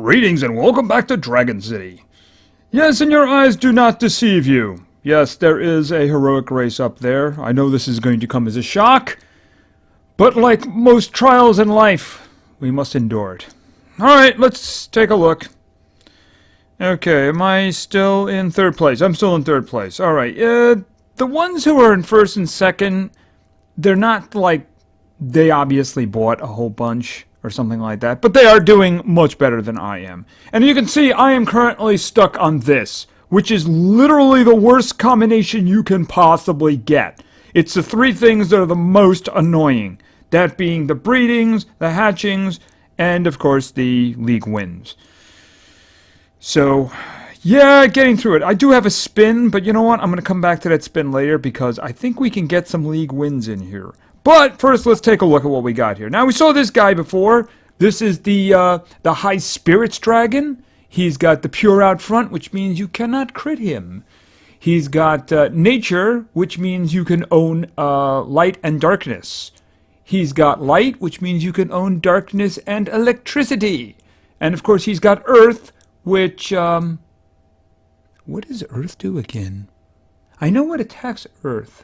Greetings and welcome back to Dragon City. Yes, and your eyes do not deceive you. Yes, there is a heroic race up there. I know this is going to come as a shock, but like most trials in life, we must endure it. Alright, let's take a look. Okay, am I still in third place? I'm still in third place. Alright, the ones who are in first and second, they're not like they obviously bought a whole bunch or something like that, but they are doing much better than I am. And you can see I am currently stuck on this, which is literally the worst combination you can possibly get. It's the three things that are the most annoying. That being the breedings, the hatchings, and of course the league wins. So, yeah, getting through it. I do have a spin, but you know what? I'm going to come back to that spin later because I think we can get some league wins in here. But first, let's take a look at what we got here. Now, we saw this guy before. This is the high spirits dragon. He's got the pure out front, which means you cannot crit him. He's got nature, which means you can own light and darkness. He's got light, which means you can own darkness and electricity. And of course, he's got earth, which what does earth do again? I know what attacks earth.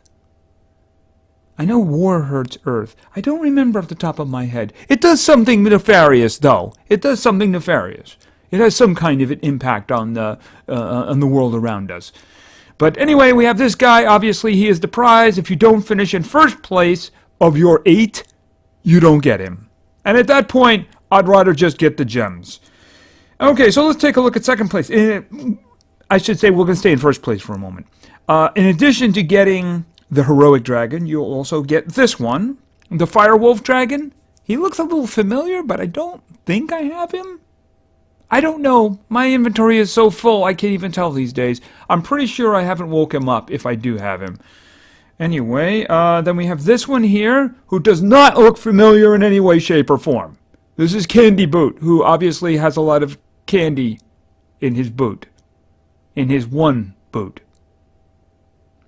I know war hurts earth. I don't remember off the top of my head. It does something nefarious, though. It does something nefarious. It has some kind of an impact on the world around us. But anyway, we have this guy. Obviously, he is the prize. If you don't finish in first place of your 8, you don't get him. And at that point, I'd rather just get the gems. Okay, so let's take a look at second place. I should say we're going to stay in first place for a moment. In addition to getting the heroic dragon, you'll also get this one, the firewolf dragon. He looks a little familiar, but I don't think I have him. I don't know. My inventory is so full, I can't even tell these days. I'm pretty sure I haven't woke him up if I do have him. Anyway, then we have this one here, who does not look familiar in any way, shape, or form. This is Candy Boot, who obviously has a lot of candy in his boot. In his one boot.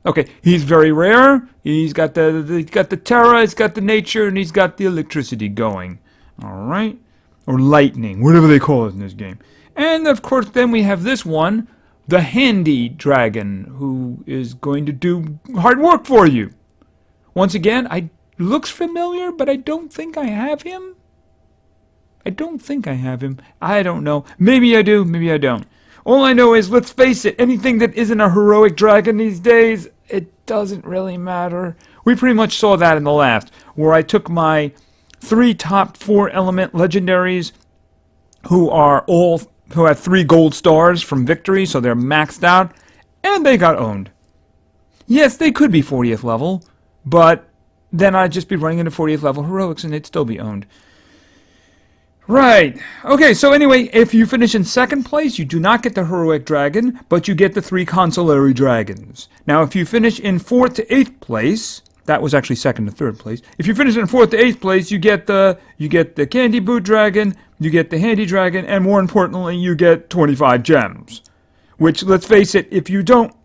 Okay, he's very rare. He's got the terra, he's got the nature, and he's got the electricity going. Alright. Or lightning, whatever they call it in this game. And of course, then we have this one, the handy dragon, who is going to do hard work for you. Once again, looks familiar, but I don't think I have him. I don't think I have him. I don't know. Maybe I do, maybe I don't. All I know is, let's face it, anything that isn't a heroic dragon these days, it doesn't really matter. We pretty much saw that in the last, where I took my 3 top 4 element legendaries who have 3 gold stars from victory, so they're maxed out, and they got owned. Yes, they could be 40th level, but then I'd just be running into 40th level heroics and they'd still be owned. Right. Okay, so anyway, if you finish in second place, you do not get the heroic dragon, but you get the 3 consolary dragons. Now, if you finish in 4th to 8th place, that was actually 2nd to 3rd place. If you finish in 4th to 8th place, you get the Candy Boot dragon, you get the Handy dragon, and more importantly, you get 25 gems. Which, let's face it, if you don't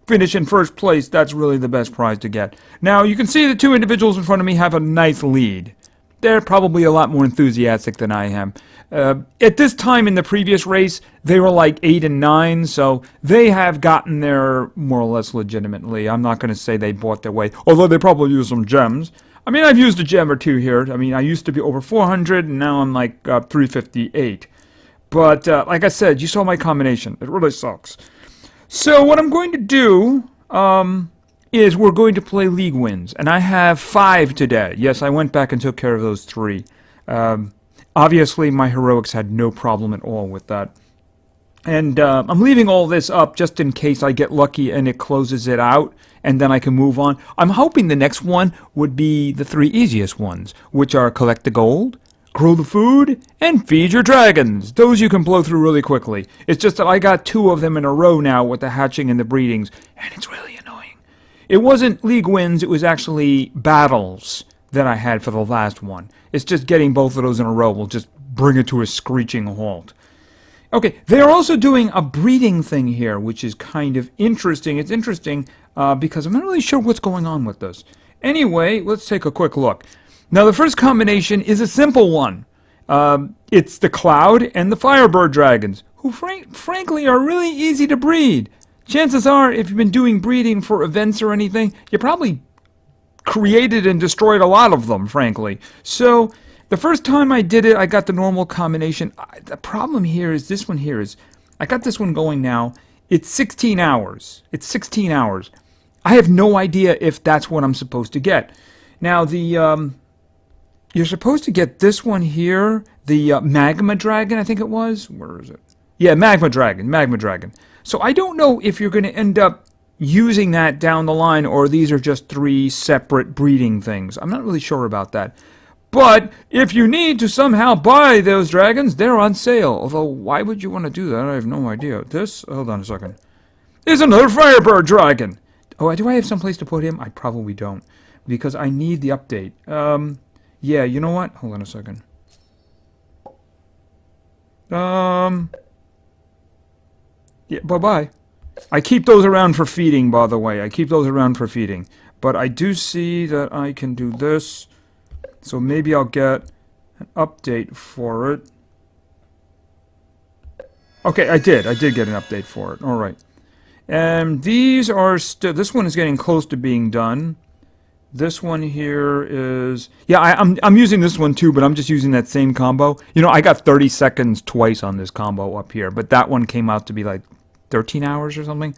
finish in first place, that's really the best prize to get. Now, you can see the 2 individuals in front of me have a nice lead. They're probably a lot more enthusiastic than I am. At this time in the previous race, they were like 8 and 9, so they have gotten there more or less legitimately. I'm not going to say they bought their way, although they probably used some gems. I mean, I've used a gem or 2 here. I mean, I used to be over 400, and now I'm like 358. But like I said, you saw my combination. It really sucks. So what I'm going to do is we're going to play league wins, and I have 5 today. Yes, I went back and took care of those 3. Obviously, my heroics had no problem at all with that. And I'm leaving all this up just in case I get lucky and it closes it out, and then I can move on. I'm hoping the next one would be the 3 easiest ones, which are collect the gold, grow the food, and feed your dragons. Those you can blow through really quickly. It's just that I got 2 of them in a row now with the hatching and the breedings, and it's really annoying. It wasn't league wins, it was actually battles that I had for the last one. It's just getting both of those in a row will just bring it to a screeching halt. Okay, they're also doing a breeding thing here, which is kind of interesting. It's interesting because I'm not really sure what's going on with this. Anyway, let's take a quick look. Now, the first combination is a simple one. It's the Cloud and the Firebird dragons, who frankly are really easy to breed. Chances are, if you've been doing breeding for events or anything, you probably created and destroyed a lot of them, frankly. So, the first time I did it, I got the normal combination. The problem here is this one here is, I got this one going now. It's 16 hours. It's 16 hours. I have no idea if that's what I'm supposed to get. Now, you're supposed to get this one here, the Magma Dragon, I think it was. Where is it? Yeah, Magma Dragon. So I don't know if you're going to end up using that down the line, or these are just 3 separate breeding things. I'm not really sure about that. But if you need to somehow buy those dragons, they're on sale. Although, why would you want to do that? I have no idea. This, hold on a second, is another Firebird dragon. Oh, do I have someplace to put him? I probably don't, because I need the update. Yeah, you know what? Hold on a second. Yeah, bye-bye. I keep those around for feeding, by the way. I keep those around for feeding. But I do see that I can do this. So maybe I'll get an update for it. Okay, I did. I did get an update for it. All right. And these are still... This one is getting close to being done. This one here is... Yeah, I'm using this one too, but I'm just using that same combo. You know, I got 30 seconds twice on this combo up here, but that one came out to be like 13 hours or something.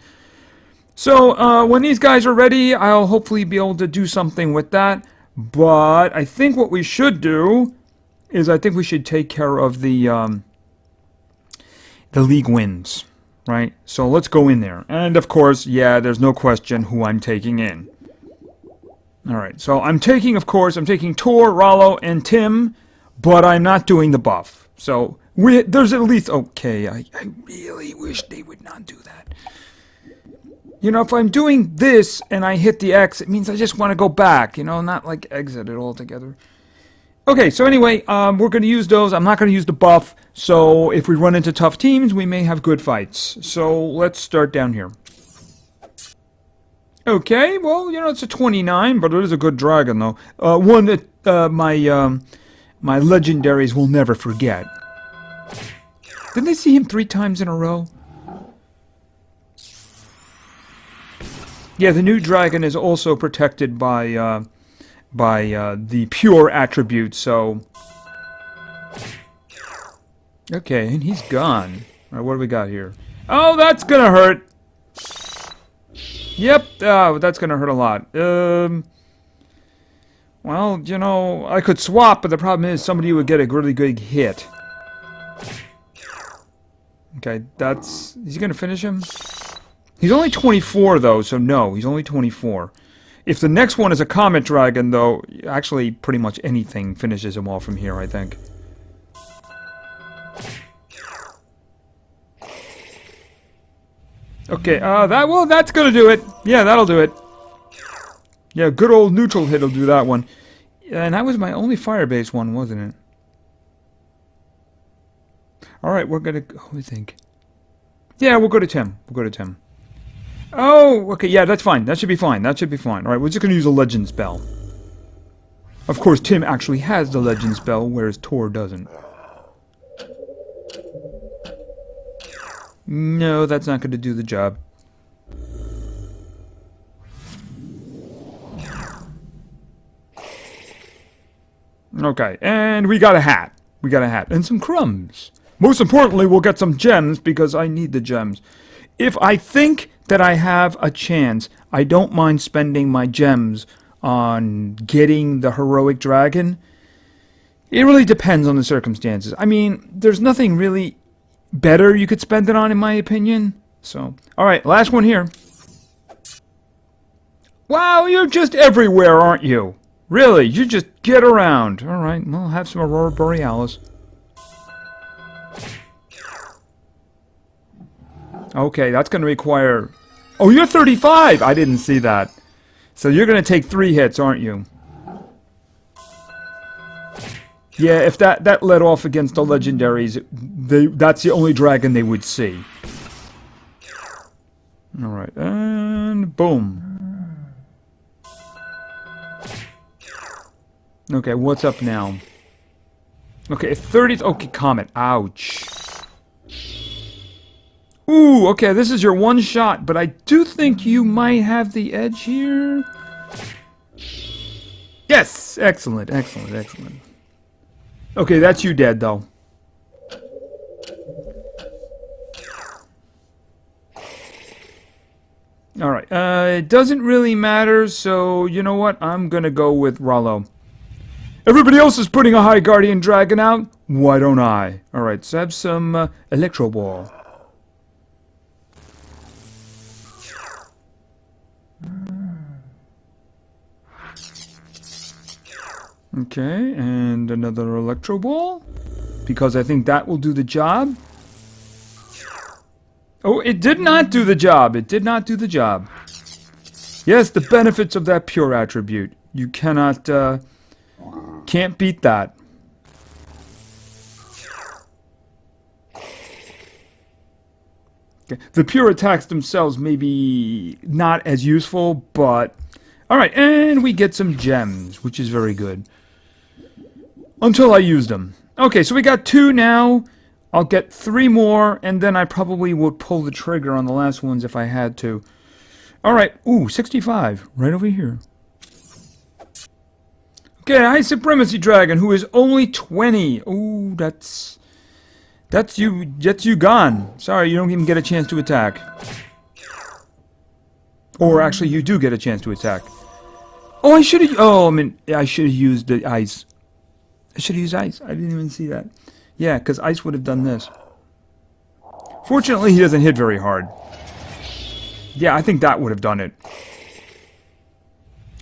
So, when these guys are ready, I'll hopefully be able to do something with that. But I think what we should do is I think we should take care of the league wins, right? So let's go in there. And of course, yeah, there's no question who I'm taking in. Alright, so I'm taking Tor, Rollo, and Tim, but I'm not doing the buff. So there's at least... Okay, I really wish they would not do that. You know, if I'm doing this and I hit the X, it means I just want to go back, you know, not like exit it altogether. Okay, so anyway, we're going to use those. I'm not going to use the buff, so if we run into tough teams, we may have good fights. So let's start down here. Okay, well, you know, it's a 29, but it is a good dragon, though. One that my legendaries will never forget. Didn't they see him 3 times in a row? Yeah, the new dragon is also protected by the pure attribute, so... Okay, and he's gone. Alright, what do we got here? Oh, that's gonna hurt! Yep, that's gonna hurt a lot. Well, you know, I could swap, but the problem is somebody would get a really good hit. Okay, that's... Is he gonna finish him? He's only 24, though, so no, he's only 24. If the next one is a Comet Dragon, though, actually pretty much anything finishes him off from here, I think. Okay, that's gonna do it. Yeah, that'll do it. Yeah, good old neutral hit will do that one. And that was my only fire-based one, wasn't it? Alright, we're gonna... What do you think? Yeah, we'll go to Tim. We'll go to Tim. Oh, okay, yeah, that's fine. That should be fine. That should be fine. Alright, we're just going to use a legend spell. Of course, Tim actually has the legend spell, whereas Tor doesn't. No, that's not going to do the job. Okay, and we got a hat. We got a hat. And some crumbs. Most importantly, we'll get some gems, because I need the gems. If I think that I have a chance, I don't mind spending my gems on getting the heroic dragon. It really depends on the circumstances. I mean, there's nothing really better you could spend it on, in my opinion. So, alright, last one here. Wow, you're just everywhere, aren't you? Really, you just get around. Alright, we'll have some Aurora Borealis. Okay, that's going to require... Oh, you're 35! I didn't see that. So you're going to take 3 hits, aren't you? Yeah, if that led off against the legendaries, that's the only dragon they would see. Alright, and boom. Okay, what's up now? Okay, 30th. Okay, Comet. Ouch. Ooh, okay, this is your one shot, but I do think you might have the edge here. Yes! Excellent, excellent, excellent. Okay, that's you dead, though. Alright, it doesn't really matter, so you know what? I'm gonna go with Rollo. Everybody else is putting a High Guardian Dragon out. Why don't I? Alright, so have some Electro Ball. Okay, and another Electro Ball. Because I think that will do the job. Oh, it did not do the job. It did not do the job. Yes, the benefits of that pure attribute. You cannot, can't beat that. Okay. The pure attacks themselves may be not as useful, but... Alright, and we get some gems, which is very good. Until I use them. Okay, so we got 2 now. I'll get 3 more, and then I probably would pull the trigger on the last ones if I had to. Alright, ooh, 65, right over here. Okay, High Supremacy Dragon, who is only 20. Ooh, that's you gone. Sorry, you don't even get a chance to attack. Or actually, you do get a chance to attack. Oh, I should have... Oh, I mean, I should have used the ice. I should have used ice. I didn't even see that. Yeah, because ice would have done this. Fortunately, he doesn't hit very hard. Yeah, I think that would have done it.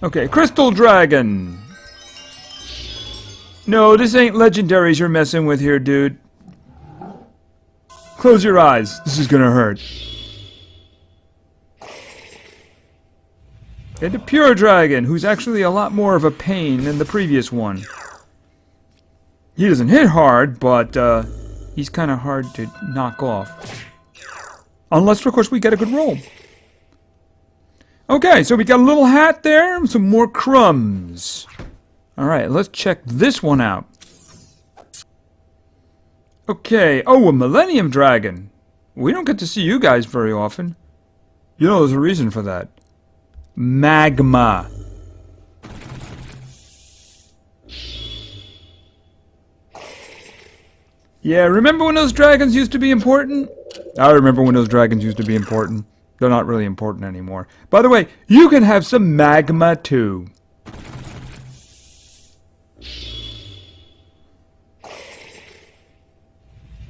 Okay, Crystal Dragon. No, this ain't legendaries you're messing with here, dude. Close your eyes. This is gonna hurt. And a Pure Dragon, who's actually a lot more of a pain than the previous one. He doesn't hit hard, but he's kind of hard to knock off. Unless, of course, we get a good roll. Okay, so we got a little hat there, and some more crumbs. Alright, let's check this one out. Okay, oh, a Millennium Dragon. We don't get to see you guys very often. You know, there's a reason for that. Magma. Yeah, remember when those dragons used to be important? I remember when those dragons used to be important. They're not really important anymore. By the way, you can have some magma too.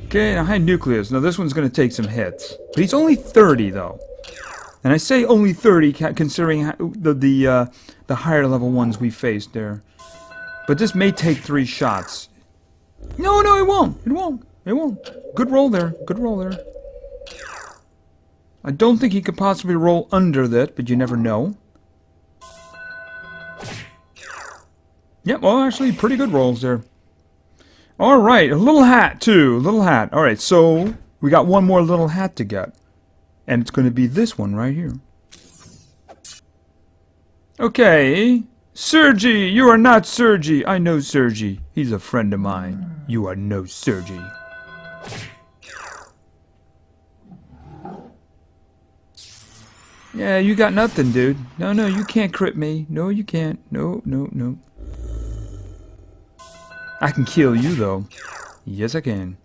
Okay, now High Nucleus. Now this one's going to take some hits. But he's only 30 though. And I say only 30 considering the higher level ones we faced there. But this may take 3 shots. No, no, it won't. It won't. It won't. Good roll there. Good roll there. I don't think he could possibly roll under that, but you never know. Yep, well, actually, pretty good rolls there. Alright, a little hat, too. Little hat. Alright, so we got one more little hat to get. And it's going to be this one right here. Okay. Sergi, you are not Sergi. I know Sergi. He's a friend of mine. You are no Sergi. Yeah, you got nothing, dude. No, no, you can't crit me. No, you can't. No, no, no. I can kill you, though. Yes, I can.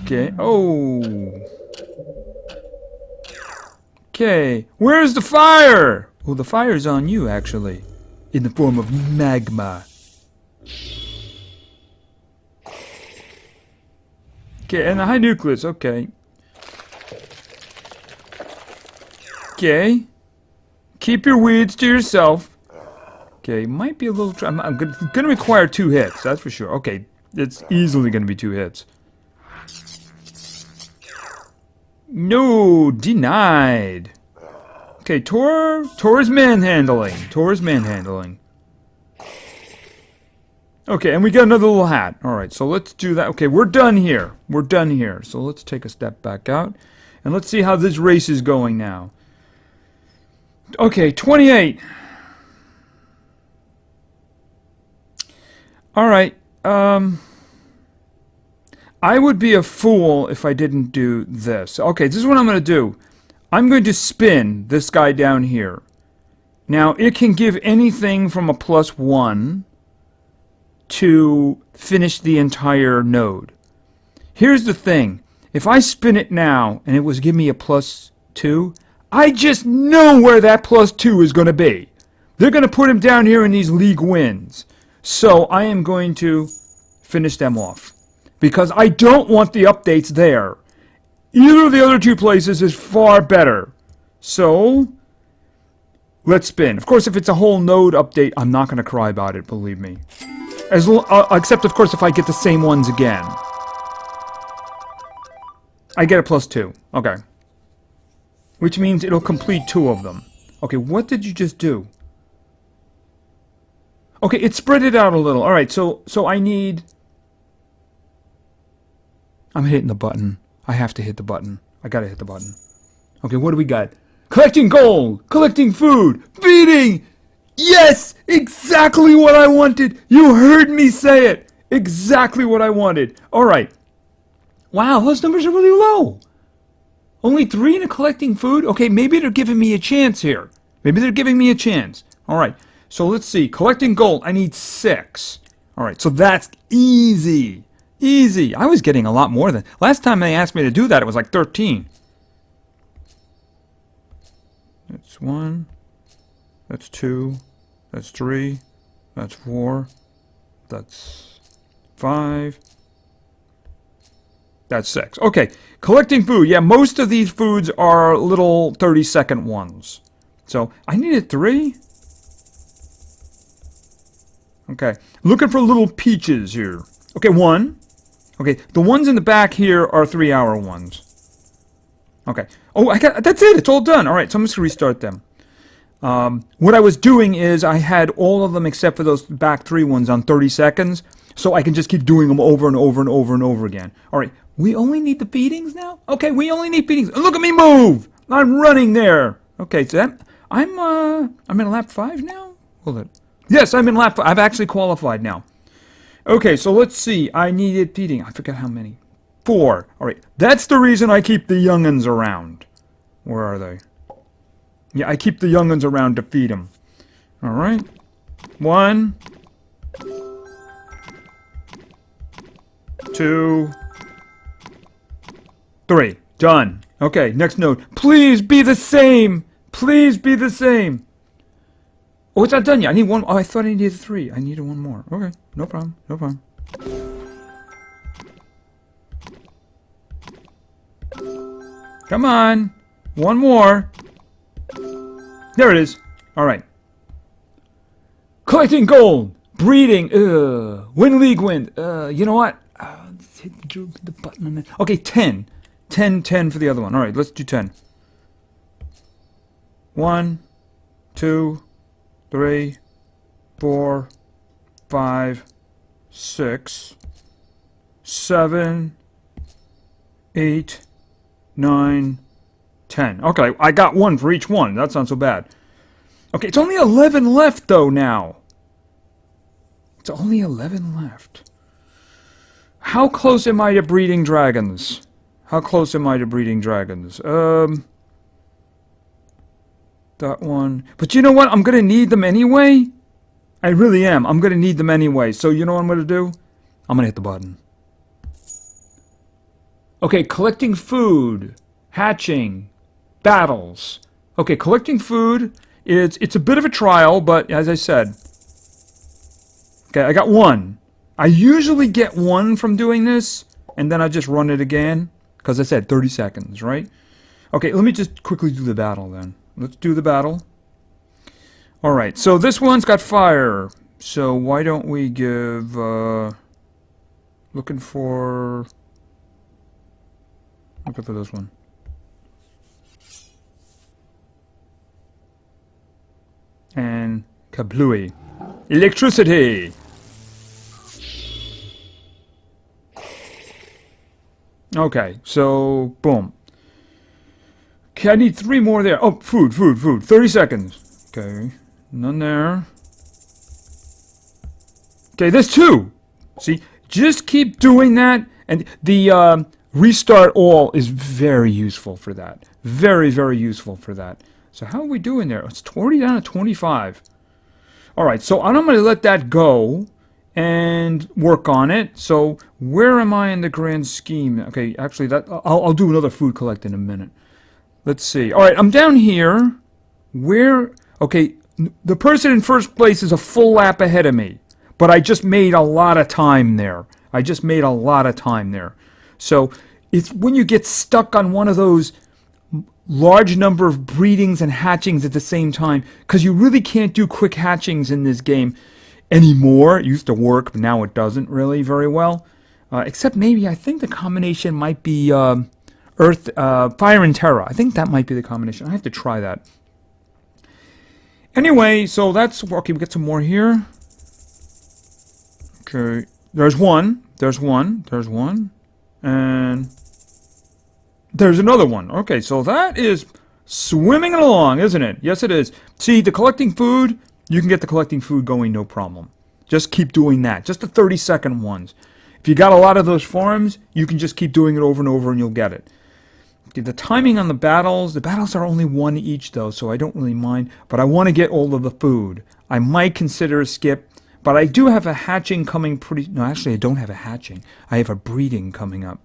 Okay. Oh. Okay. Where's the fire? Well, the fire's on you, actually. In the form of magma. Okay, and the High Nucleus. Okay. Okay. Keep your weeds to yourself. Okay, might be a little... I'm gonna require 2 hits, that's for sure. Okay, it's easily gonna be 2 hits. No, denied. Okay, Tor's manhandling. Tor's manhandling. Okay, and we got another little hat. Alright, so let's do that. Okay, we're done here. We're done here. So let's take a step back out. And let's see how this race is going now. Okay, 28. Alright, I would be a fool if I didn't do this. Okay, this is what I'm going to do. I'm going to spin this guy down here. Now, it can give anything from a +1 to finish the entire node. Here's the thing. If I spin it now and it was give me a +2, I just know where that +2 is going to be. They're going to put him down here in these league wins. So I am going to finish them off. Because I don't want the updates there. Either of the other two places is far better. So, let's spin. Of course, if it's a whole node update, I'm not going to cry about it, believe me. Except, of course, if I get the same ones again. I get a +2. Okay. Which means it'll complete 2 of them. Okay, what did you just do? Okay, it spread it out a little. Alright, so I need... I'm hitting the button. I have to hit the button. I gotta hit the button. Okay, what do we got? Collecting gold! Collecting food! Feeding! Yes! Exactly what I wanted! You heard me say it! Exactly what I wanted. Alright. Wow, those numbers are really low. Only 3 in a collecting food? Okay, maybe they're giving me a chance here. Maybe they're giving me a chance. Alright, so let's see. Collecting gold, I need 6. Alright, so that's easy. Easy. I was getting a lot more than... Last time they asked me to do that, it was like 13. That's 1. That's 2. That's 3. That's 4. That's 5. That's 6. Okay. Collecting food. Yeah, most of these foods are little 30-second ones. So, I needed 3. Okay. Looking for little peaches here. Okay, 1. Okay, the ones in the back here are 3-hour ones. Okay. Oh, that's it. It's all done. All right, so I'm just going to restart them. What I was doing is I had all of them except for those back 3 ones on 30 seconds, so I can just keep doing them over and over and over and over again. All right, we only need the feedings now? Okay, we only need feedings. Look at me move! I'm running there. Okay, so that, I'm in lap 5 now? Hold it. Yes, I'm in lap 5. I've actually qualified now. Okay, so let's see. I needed feeding. I forgot how many. 4. Alright, that's the reason I keep the young'uns around. Where are they? Yeah, I keep the young'uns around to feed them. Alright. 1. 2. 3. Done. Okay, next node. Please be the same! Please be the same! Oh, it's not done yet. I need 1. Oh, I thought I needed 3. I needed 1 more. Okay, no problem. No problem. Come on. 1 more. There it is. Alright. Collecting gold. Breeding. Win league win. You know what? Hit the button on that. Okay, 10. 10 for the other one. Alright, let's do 10. 1, 2, 3, 4, 5, 6, 7, 8, 9, 10. Okay, I got 1 for each one. That's not so bad. Okay, it's only 11 left, though, now. It's only 11 left. How close am I to breeding dragons? How close am I to breeding dragons? That one. But you know what? I'm going to need them anyway. I really am. I'm going to need them anyway. So you know what I'm going to do? I'm going to hit the button. Okay, collecting food. Hatching. Battles. Okay, collecting food. It's a bit of a trial, but as I said. Okay, I got 1. I usually get 1 from doing this, and then I just run it again. Because I said 30 seconds, right? Okay, let me just quickly do the battle then. Let's do the battle. Alright, so this one's got fire. So why don't we give... looking for this one. And kablooey. Electricity! Okay, so boom. Okay, I need 3 more there. Oh, food. 30 seconds. Okay, none there. Okay, there's 2. See, just keep doing that, and the restart all is very useful for that. Very, very useful for that. So how are we doing there? It's 20 down to 25. All right, so I'm going to let that go and work on it. So where am I in the grand scheme? Okay, actually, I'll do another food collect in a minute. Let's see. All right, I'm down here. Where? Okay, the person in first place is a full lap ahead of me, but I just made a lot of time there. So it's when you get stuck on one of those large number of breedings and hatchings at the same time, because you really can't do quick hatchings in this game anymore. It used to work, but now it doesn't really very well. Except maybe, I think the combination might be Earth, Fire and Terra. I think that might be the combination. I have to try that. Anyway, so that's, okay, we get some more here. Okay, there's one, and there's another one. Okay, so that is swimming along, isn't it? Yes, it is. See, the collecting food, you can get the collecting food going no problem. Just keep doing that. Just the 30-second ones. If you got a lot of those farms, you can just keep doing it over and over and you'll get it. Okay, the timing on the battles are only 1 each though, so I don't really mind. But I want to get all of the food. I might consider a skip, but I do have a hatching coming pretty... No, actually, I don't have a hatching. I have a breeding coming up.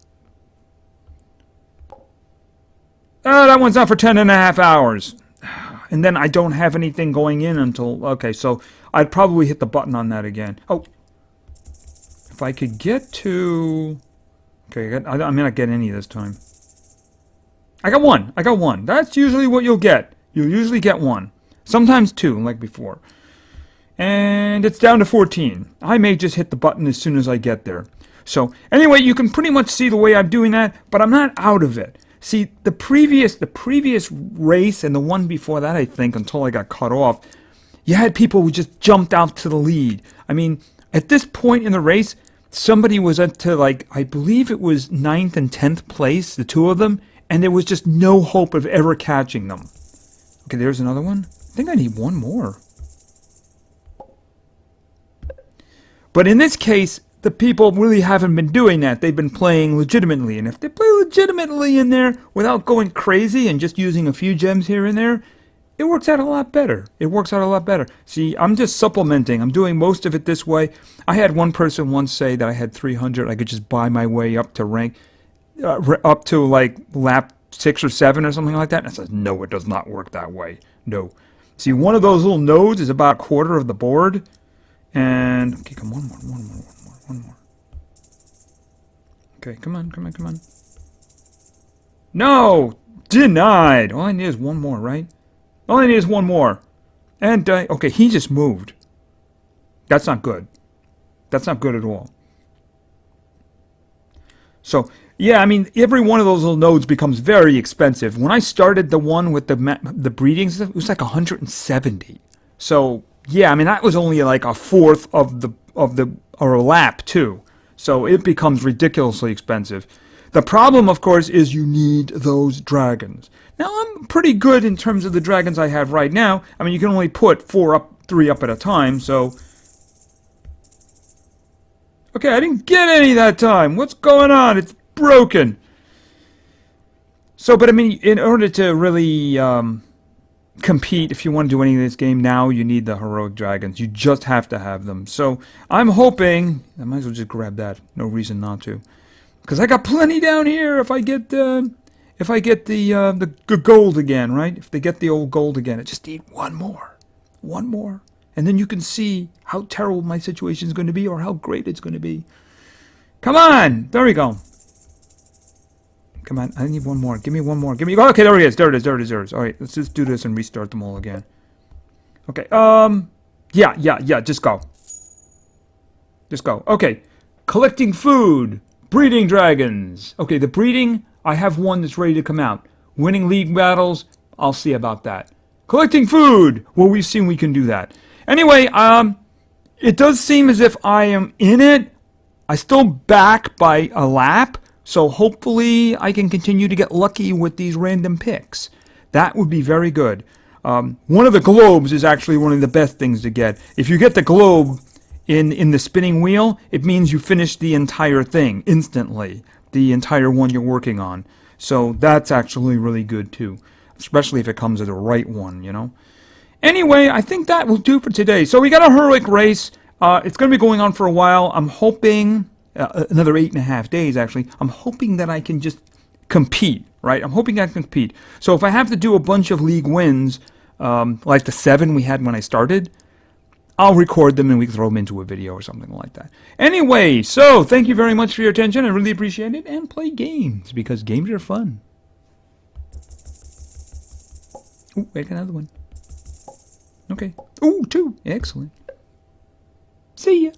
That one's out for 10.5 hours. And then I don't have anything going in until... Okay, so I'd probably hit the button on that again. Oh. If I could get to... Okay, I may not get any this time. I got one. That's usually what you'll get. You'll usually get 1. Sometimes 2, like before. And it's down to 14. I may just hit the button as soon as I get there. So, anyway, you can pretty much see the way I'm doing that, but I'm not out of it. See, the previous race and the one before that, I think, until I got cut off, you had people who just jumped out to the lead. I mean, at this point in the race, somebody was up to, like, I believe it was 9th and 10th place, the 2 of them, and there was just no hope of ever catching them. Okay, there's another one. I think I need 1 more. But in this case, the people really haven't been doing that. They've been playing legitimately. And if they play legitimately in there without going crazy and just using a few gems here and there, it works out a lot better. See, I'm just supplementing. I'm doing most of it this way. I had one person once say that I had 300. I could just buy my way up to rank, up to like lap 6 or 7 or something like that. And I said, no, it does not work that way. No. See, one of those little nodes is about 1/4 of the board. And, okay, come on, one more. Okay, come on. No! Denied! All I need is 1 more, right? All I need is 1 more. And, okay, he just moved. That's not good. That's not good at all. So, yeah, I mean, every one of those little nodes becomes very expensive. When I started the one with the breedings, it was like 170. So... yeah, I mean, that was only like 1/4 or a lap, too. So it becomes ridiculously expensive. The problem, of course, is you need those dragons. Now, I'm pretty good in terms of the dragons I have right now. I mean, you can only put 3 up at a time, so... okay, I didn't get any that time. What's going on? It's broken. So, but I mean, in order to really... compete, if you want to do any of this game now, you need the heroic dragons. You just have to have them. So I'm hoping I might as well just grab that. No reason not to, because I got plenty down here. If I get the gold again, right? If they get the old gold again, I just need 1 more, and then you can see how terrible my situation is going to be, or how great it's going to be. Come on, there we go. Come on, I need 1 more. Give me 1 more. Give me... okay, there it is. There it is. All right, let's just do this and restart them all again. Okay, yeah, just go. Okay, collecting food. Breeding dragons. Okay, the breeding, I have one that's ready to come out. Winning league battles, I'll see about that. Collecting food. Well, we've seen we can do that. Anyway, it does seem as if I am in it. I still back by a lap. So hopefully I can continue to get lucky with these random picks. That would be very good. One of the globes is actually one of the best things to get. If you get the globe, in the spinning wheel, it means you finish the entire thing instantly, the entire one you're working on. So that's actually really good too, especially if it comes as a right one, you know. Anyway, I think that will do for today. So we got a heroic race. It's going to be going on for a while. I'm hoping another 8.5 days actually. I'm hoping that I can just compete, right? I'm hoping I can compete. So if I have to do a bunch of league wins, like the 7 we had when I started, I'll record them and we can throw them into a video or something like that. Anyway, so thank you very much for your attention. I really appreciate it. And play games, because games are fun. Ooh, make another one. Okay. Ooh, 2. Excellent. See ya.